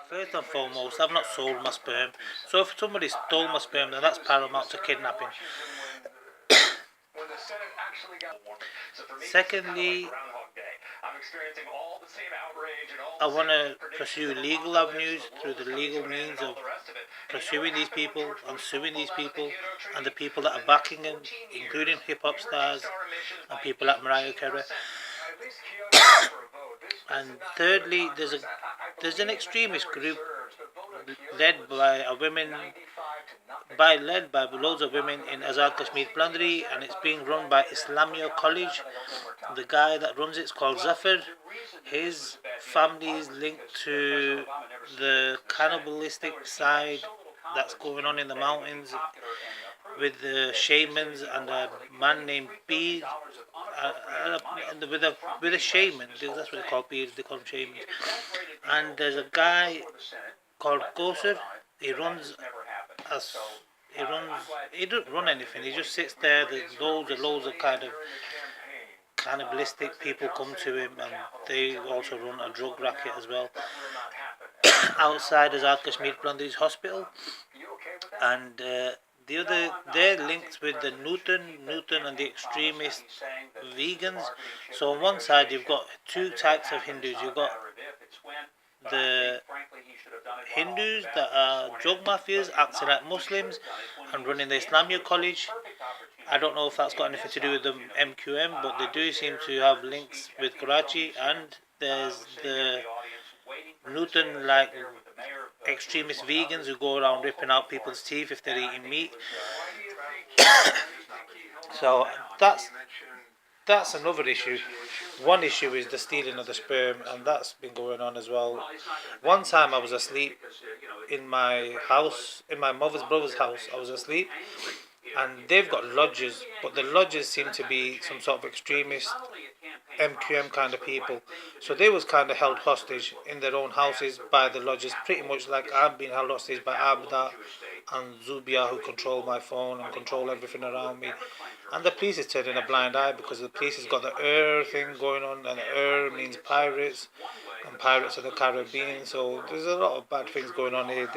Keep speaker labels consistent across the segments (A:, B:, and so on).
A: First and foremost, I've not sold my sperm. So if somebody stole my sperm, then that's paramount to kidnapping. Secondly, I want to pursue legal avenues through the legal means of pursuing these people and suing these people and the people that are backing them, including hip hop stars and people like Mariah Carey. And thirdly, there's an extremist group led by a women led by loads of women in Azad Kashmir Plandri, and it's being run by Islamia College. The guy that runs it's called Zafar. His family is linked to the cannibalistic side that's going on in the mountains with the shamans and a man named Peer. With a shaman, that's what they call Peers, they call them shamans. And there's a guy called Koser. He runs as he doesn't run anything, he just sits there. There's loads of kind of cannibalistic people come to him, and they also run a drug racket as well outside Azad Kashmir Plandri's hospital. And they're linked with the Newton and the extremist vegans. So on one side you've got two types of Hindus. You've got the Hindus that are drug mafias acting like Muslims and running the Islamia College. I don't know if that's got anything to do with the MQM, but they do seem to have links with Karachi. And there's the Newton like extremist vegans who go around ripping out people's teeth if they're eating meat. So that's another issue. One issue is the stealing of the sperm, and that's been going on as well. One time I was asleep in my house, in my mother's brother's house. I was asleep, and they've got lodges, but the lodges seem to be some sort of extremist MQM kind of people. So they was kind of held hostage in their own houses by the lodges, pretty much like I'm being held hostage by Abda and Zubia, who control my phone and control everything around me. And the police is turning a blind eye because the police has got the thing going on, and the means pirates, and pirates of the Caribbean. So there's a lot of bad things going on here.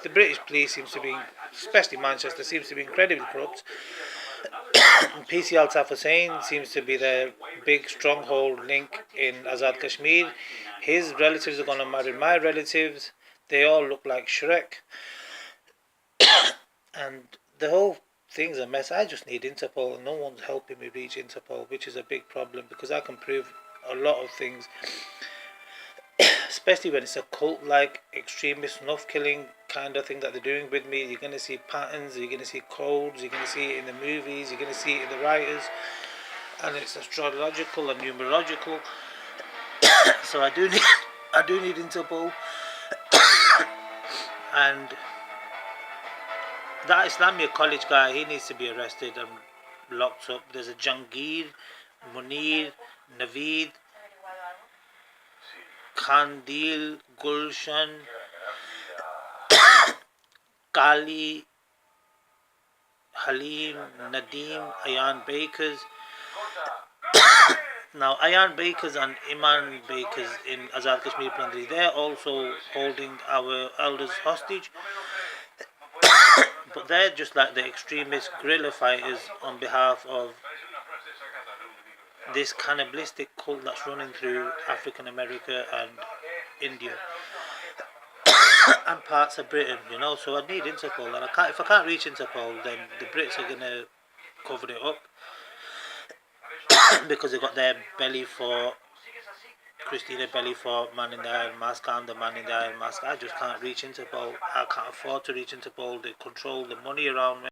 A: The British police seems to be, especially Manchester, seems to be incredibly corrupt. PC Altaf Hussain seems to be their big stronghold link in Azad Kashmir. His relatives are going to marry my relatives. They all look like Shrek. And the whole thing's a mess. I just need Interpol, and no one's helping me reach Interpol, which is a big problem because I can prove a lot of things, especially when it's a cult-like extremist snuff killing kind of thing that they're doing with me. You're going to see patterns, you're going to see codes, you're going to see it in the movies, you're going to see it in the writers, and it's astrological and numerological. So I do need Interpol. And that Islamia College guy, he needs to be arrested and locked up. There's a Jangir, Munir, Naveed, Khandil, Gulshan, Kali, Halim, Nadeem, Ayan Bakers. Now, Ayan Bakers and Iman Bakers in Azad Kashmir Plandri, they're also holding our elders hostage. But they're just like the extremist guerrilla fighters on behalf of this cannibalistic cult that's running through African America and India and parts of Britain, So I need Interpol, and if I can't reach Interpol, then the Brits are gonna cover it up because they got their belly for Christina Belly for Man in the Iron Mask. I'm the Man in the Iron Mask. I just can't reach Interpol. I can't afford to reach Interpol. They control the money around me.